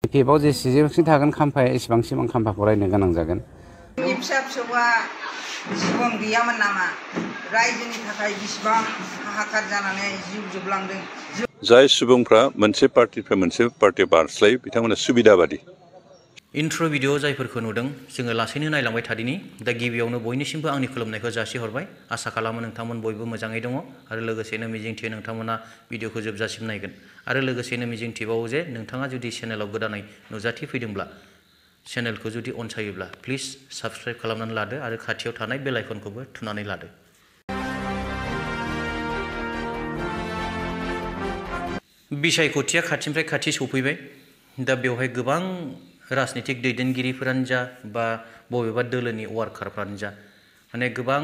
बिपिएफआव जेसेबांसिम थागोन खाम्फाया एसेबांसिम आं खाम्फाखौ रायनो गोनां जागोन। फिसा फिसौआ जिबन गैयामोन नामा? रायजोनि थाखाय बिसिबां हाहाकार जानानै जिउ जोबलांदों। जाय सुबुंफ्रा मोनसे पार्टीनिफ्राय मोनसे पार्टी बारस्लायो बिथांमोना सुबिदाबादि। इन्ट्र भिडिअ जायफोरखौ नुदों जोङो लासैनो नायलांबाय थादिनि। दा गिबियावनो बयनिसिमबो आंनि खुलुमनायखौ जासिहरबाय। आसा खालामो नोंथांमोन बयबो मोजाङै दङ आरो लोगोसेनो मिजिंथियो नोंथांमोना भिडिअखौ जोबजासिम नायगोन आरो लोगोसेनो मिजिंथिबावो जे नोंथाङा जुदि चेनेलाव गोदानै नुजाथिफैदोंब्ला चेनेलखौ जुदि अनसायोब्ला प्लिज साबस्क्राइब खालामनानै लादो आरो खाथियाव थानाय बेल आइकनखौबो थुनानै लादो। बिसायख'थिया खाथिनिफ्राय खाथि सफैबाय। दा बेवहाय गोबां राजनितिक दैदेनगिरिफोरानो जा बा बबेबा दोलोनि वार्कारफ्रानो जा माने गोबां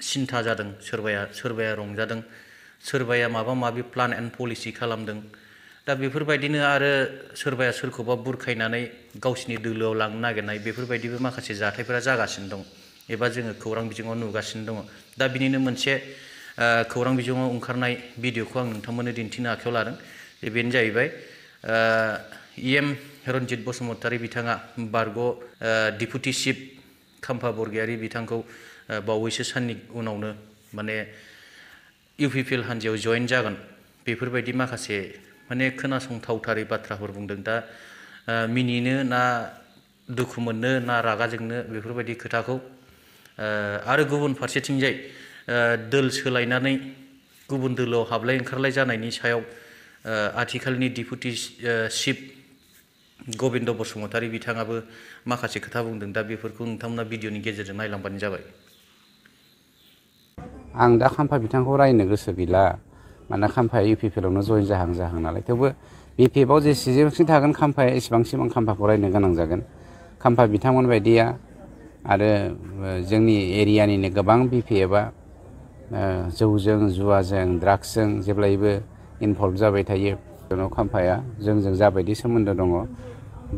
सिन्था जादों। सोरबाया रंजादों, सोरबाया माबा माबि प्लान एन्ड पलिसि खालामदों। दा बेफोरबायदिनो आरो सोरबाया सोरखौबा बुरखायनानै गावसिनि दोलोआव लांनो नागिरनाय बेफोरबायदिबो माखासे जाथायफोरा जागासिनो दं एबा जोङो खौरां बिजोङाव नुगासिनो दङ। दा बिनिनो मोनसे खौरां बिजोङाव ओंखारनाय भिडिअखौ आं नोंथांमोननो दिन्थिनो आखायाव लादों। बेनो जाहैबाय EM रन्जित बसुमतारी बिथाङा बारग' डिपुटि चिफ खाम्फा बरगयारी बिथांखौ बावैसो साननि उनावनो माने UPPL हान्जायाव जयेन जागोन बेफोरबायदि माखासे माने खोनासंथावथारै बाथ्राफोर बुंदों। दा मिनिनो ना दुखु मोननो ना रागा जोंनो बेफोरबायदि खोथाखौ आरो गुबुन फारसेथिंजाय दोल सोलायनानै गुबुन दोलोआव हाबलाय ओंखारलाय जानायनि सायाव आथिखालनि डिपुटि चिफ गबिन्द बसुमतारी बिथाङाबो माखासे खोथा बुंदों। दा बेफोरखौ नोंथांमोना भिडिअनि गेजेरजों नायलांबानो जाबाय। आं दा खाम्फा बिथांखौ रायनो गोसो गैला। मानोना खाम्फाया UPPLआवनो जयेन जाहां नालाय। थेवबो बिपिएफआव जेसेबांसिम थागोन खाम्फाया एसेबांसिम आं खाम्फाखौ रायनो गोनां जागोन। खाम्फा बिथांमोन बायदिया आरो जोंनि एरियानिनो गोबां बिपिएफआ जौजों जुवाजों ड्राग्सजों जेब्लायबो इनभल्भ जाबाय थायो। उनाव खाम्फाया जोंजों जाबायदि सोमोन्दो दङ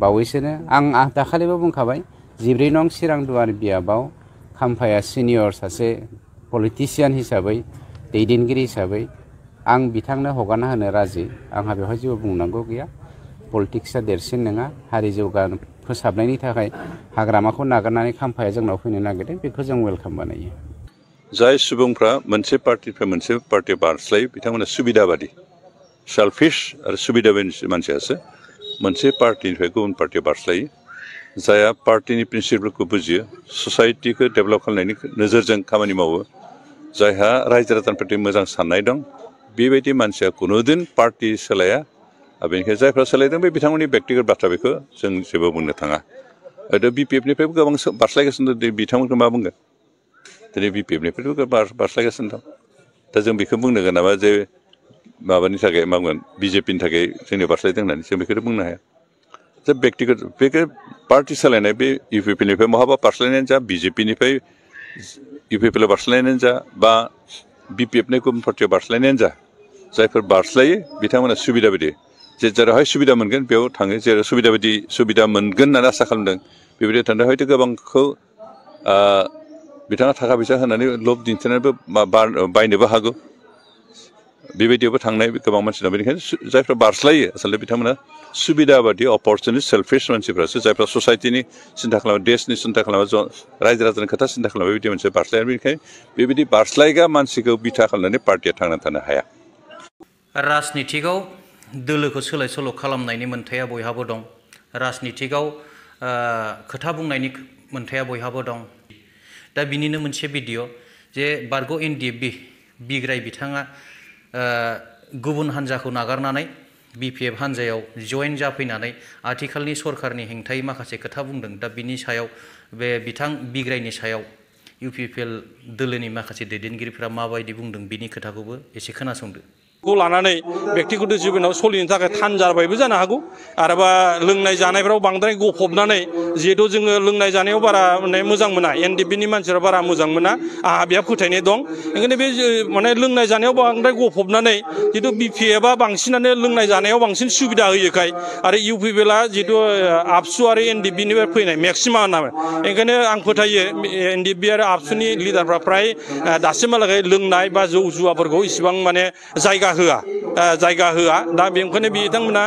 बावैसोनो आं दाखालिबो बुंखाबाय 14 नं चिरां दुवार बियाबाव खाम्फाया सिनियर सासे पलिटिशियान हिसाबै दैदेनगिरि हिसाबै आं बिथांनो हगारना होनो राजि। आंहा बेवहाय जेबो बुंनांगौ गैया। पलिटिक्सआ देरसिन नङा। हारि जौगानो फोसाबनायनि थाखाय हाग्रामाखौ नागारनानै खाम्फाया जोंनाव फैनो नागिरदों बेखौ जों वेलकाम बानायो। जाय सुबुंफ्रा मोनसे पार्टीनिफ्राय मोनसे पार्टी बारस्लायो बिथांमोना सुबिदाबादि। सेल्फिश आरो सुबिदा मानसियासो मोनसे पार्टीनिफ्राय गुबुन पार्टी बारस्लायो। जायहा पार्टीनि प्रिन्सिपलखौ बुजियो, ससाइटिखौ डेभेलप खालामनायनि नोजोरजों खामानि मावो, जायहा रायजो राजानि प्रति मोजां साननाय दं, बेबायदि मानसिया खुनुदिन पार्टी सोलाया। बेनिखायनो जायफ्रा सोलायदों बे बिथांमोननि बेक्तिगत बाथ्रा, बेखौ जों जेबो बुंनो थाङा। दा BPF-निफ्रायबो गोबां बारस्लायगासिनो दं। बिथांमोनखौ मा बुंगोन? दिनै BPF-निफ्रायबो बारस्लायगासिनो दं। दा जों बेखौ बुंनो गोनां नामा जे माबानि थाखाय मा बुंगोन BJP-नि थाखाय जोंनि बारस्लायदों होननानै जों बेखौथ' बुंनो हाया। दा बेक्तिगत बेखौ पार्टी सोलायनाय बे UPPL-निफ्राय महाबा बारस्लायनायानो जा, BJP-निफ्राय UPPL-आव बारस्लायनायानो जा बा BPF-नि गुबुन पार्टियाव बारस्लायनायानो जा, जायफोर बारस्लायो बिथांमोना सुबिदा बायदि जे जेरावहाय सुबिदा मोनगोन बेयाव थाङो। जेराव सुबिदा मोनगोन होननानै आसा खालामदों बेबायदि थांदों। हयथ' गोबांखौ बिथाङा थाखा फैसा होनानै लब दिन्थिनानैबो बायनोबो हागौ। बेबायदियावबो थांनाय गोबां मानसि दं। बेनिखायनो जायफ्रा बारस्लायो आसलथे बिथांमोना सुबिदा बादि अपरचुनिटि सेल्फिश मानसिफ्रासो, जायफ्रा ससाइटिनि सिन्था खालामो, देशनि सिन्था खालामो, रायजो राजानि खोथा सिन्था खालामो, बेबायदि मोनसे बारस्लाया। बेनिखायनो बेबायदि बारस्लायग्रा मानसिखौ बिथा खालामनानै पार्टिया थांनानै थानो हाया। राजनितिकआव दोलोखौ सोलाय सोल' खालामनायनि मोन्थाया बयहाबो दं। राजनितिकआव खोथा बुंनायनि मोन्थाया बयहाबो दं। दा बिनिनो मोनसे भिडिअ जे बारग' NDFB बिग्राय बिथाङा गुबुन हान्जाखौ नागारनानै BPF हान्जायाव जयेन जाफैनानै आथिखालनि सरकारनि हेंथायै माखासे खोथा बुंदों। दा बिनि सायाव बे बिथां बिग्रायनि सायाव UPPL दोलोनि माखासे दैदेनगिरिफोरा माबायदि बुंदों बिनि खोथाखौबो एसे खोनासंदो। खौ लानानै बेक्तिगत जिबनाव सोलिनो थाखाय थानजाबायबो जानो हागौ। आरोबा लोंनाय जानायफ्राव बांद्राय गफबनानै जिहेतु जोङो लोंनाय जानायाव बारा माने मोजां मोना एनडिपिनि मानसिफ्रा बारा मोजां मोना आंहा बेहा फोथायनाय दं ओंखायनो बे माने लोंनाय जानायाव बांद्राय गफबनानै जिहेतु बिपिएफआ बांसिनानो लोंनाय जानायाव बांसिन सुबिदा होयोखाय आरो इउपिपिएलआ जिहेतु आबसु आरो एनडिपिनिफ्राय फैनाय मेक्सिमा होनना ओंखायनो आं फोथायो एनडिपि आरो आबसुनि लिडारफ्रा फ्राय दासिमहालागै लोंनाय बा जौ जुवाफोरखौ इसिबां माने जायगा होआ दा बेनिखायनो बिथांमोना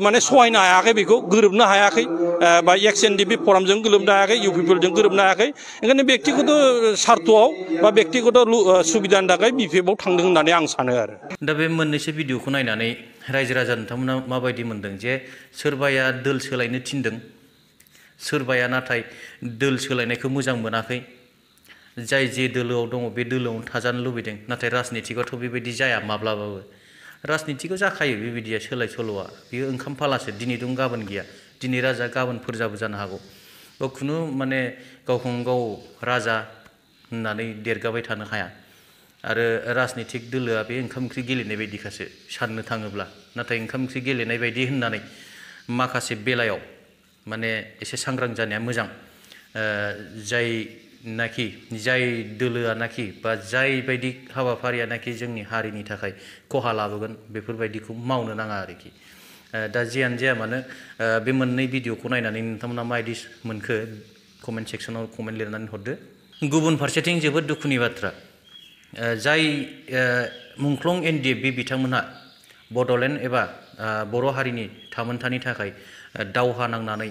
माने सहायनो हायाखै बेखौ गोरोबनो हायाखै बा एक्स एनडिपि फरामजों गोरोबनो हायाखै इउपिपिएलजों गोरोबनो हायाखै ओंखायनो बेक्तिगत सार्थआव बा बेक्तिगत सुबिदानि थाखाय बिपिएफआव थांदों होननानै आं सानो आरो दा बे मोननैसो भिडिअखौ नायनानै रायजो राजा नोंथांमोना माबायदि मोनदों जे सोरबाया दोल सोलायनो थिनदों सोरबाया नाथाय दोल सोलायनायखौ मोजां मोनाखै जाय जे दोलोआव दङ बे दोलोआवनो थाजानो लुबैदों नाथाय राजनितिकआथ' बेबायदि जाया माब्लाबाबो राजनितिकआव जाखायो बेबायदिया सोलाय सोल'आ बेयो ओंखाम फालासो दिनै दं गाबोन गैया दिनै राजा गाबोन फोरजाबो जानो हागौ बा खुनु माने गावखौनो गाव राजा होननानै देरगाबाय थानो हाया आरो राजनितिक दोलोआ बे ओंखाम ओंख्रि गेलेनाय बायदिखासो साननो थाङोब्ला नाथाय ओंखाम ओंख्रि गेलेनाय बायदि होननानै माखासे बेलायाव माने एसे सांग्रां जानाया मोजां जाय दोलोआनाखि बा जाय बायदि हाबाफारियानाखि जोंनि हारिनि थाखाय खहा लाबोगोन बेफोरबायदिखौ मावनो नाङा आरोखि दा जियानो जाया मानो बे मोननै भिडिअखौ नायनानै नोंथांमोना माबायदि मोनखो कमेन्ट सेक्सनाव कमेन्ट लिरनानै हरदो गुबुन फारसेथिं जोबोद दुखुनि बाथ्रा जाय मुंख्लं एनडिएफबि बिथांमोनहा बड'लेण्ड एबा बर' हारिनि थामोनथानि थाखाय दावहा नांनानै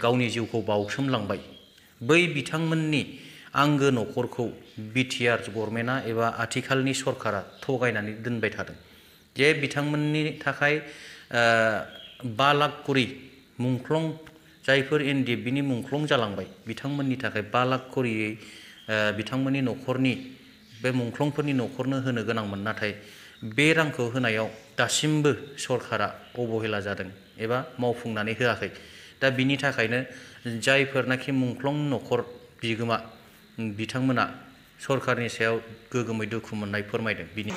गावनि जिउखौ बाउसोमलांबाय बै बिथांमोननि आंगो न'खरखौ बिटिआर गभर्नमेन्टआ एबा आथिखालनि सरकारा थगायनानै दोनबाय थादों जे बिथांमोननि थाखाय 5 लाख करि मुंख्लं जायफोर एनडिएफबिनि मुंख्लं जालांबाय बिथांमोननि थाखाय 5 लाख करियै बिथांमोननि न'खरनि बे मुंख्लंफोरनि न'खरनो होनो गोनांमोन नाथाय बे रांखौ होनायाव दासिमबो सरकारा अबहेला जादों एबा मावफुंनानै होआखै दा बिनि थाखायनो जायफोरनाखि मुंख्लं न'खर बिगोमा बिथांमोना सरकारनि सायाव गोगोमै दुखु मोननाय फोरमायदों बिनि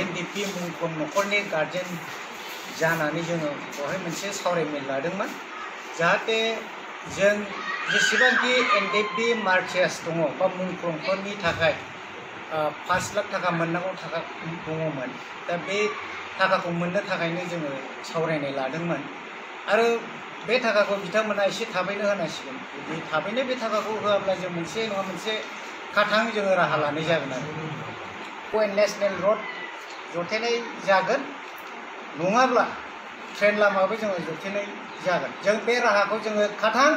एनडिपि मुंख्लं न'खरनि गार्जेन जानानै जोङो बेवहाय मोनसे सावरायमेल लादोंमोन जाहाथे जों जेसेबांखि एनडिपि मार्चेस दङ बा मुंख्लंफोरनि थाखाय 5 लाख थाखा मोननांगौ थाखा दङमोन दा बे थाखाखौ मोननो थाखायनो जोङो सावरायनाय लादोंमोन आरो बे थाखाखौ बिथांमोना एसे थाबैनो होनांसिगोन बे थाबैनो बे थाखाखौ होआब्ला जों मोनसे नङा मोनसे खाथां जोङो राहा लानाय जागोन आरो नेशनेल रड जथायनाय जागोन नङाब्ला ट्रेन लामाबो जोङो जथायनाय जागोन जों बे राहाखौ जोङो खाथां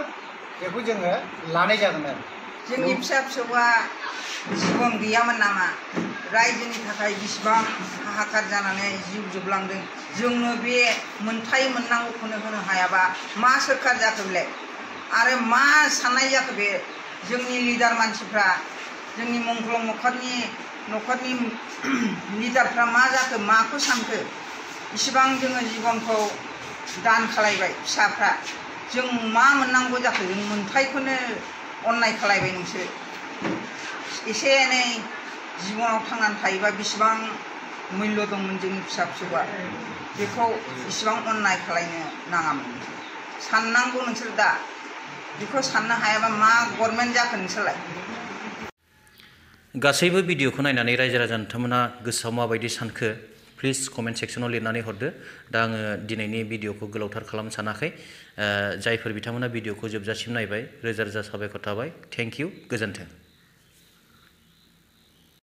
बेखौ जोङो लानाय जागोन आरो जोंनि फिसा फिसौआ जिबन गैयामोन नामा रायजोनि थाखाय बिसिबां हाहाकार जानानै जिउ जोबलांदों जोंनो बे मोनथाय मोननांगौखौनो होनो हायाबा मा सोरखार जाखो बेलाय आरो मा साननाय जाखो बे जोंनि लिडार मानसिफ्रा जोंनि मुंख्लं न'खरनि लिडारफ्रा मा जाखो माखौ सानखो इसिबां जोङो जिबनखौ दान खालायबाय फिसाफ्रा जों मा मोननांगौ जाखो जों मोनथायखौनो अननाय खालायबाय नोंसोर एसे एनै जिबनाव थांनानै थायोबा बिसिबां मुल्य दंमोन जोंनि फिसा फिसौआ बेखौ इसिबां अननाय खालायनो नाङामोन साननांगौ नोंसोर दा बेखौ साननो हायाबा मा गभर्नमेन्ट जाखो नोंसोरलाय गासैबो भिडिअखौ नायनानै रायजो राजा नोंथांमोना गोसोआव माबायदि सानखो प्लिज कमेन्ट सेक्सनाव लिरनानै हरदो दा आङो दिनैनि भिडिअखौ गोलावथार खालामनो सानाखै जायफोर बिथांमोना भिडिअखौ जोबजासिम नायबाय रोजा रोजा साबायखर थाबाय थेंक इउ गोजोन्थों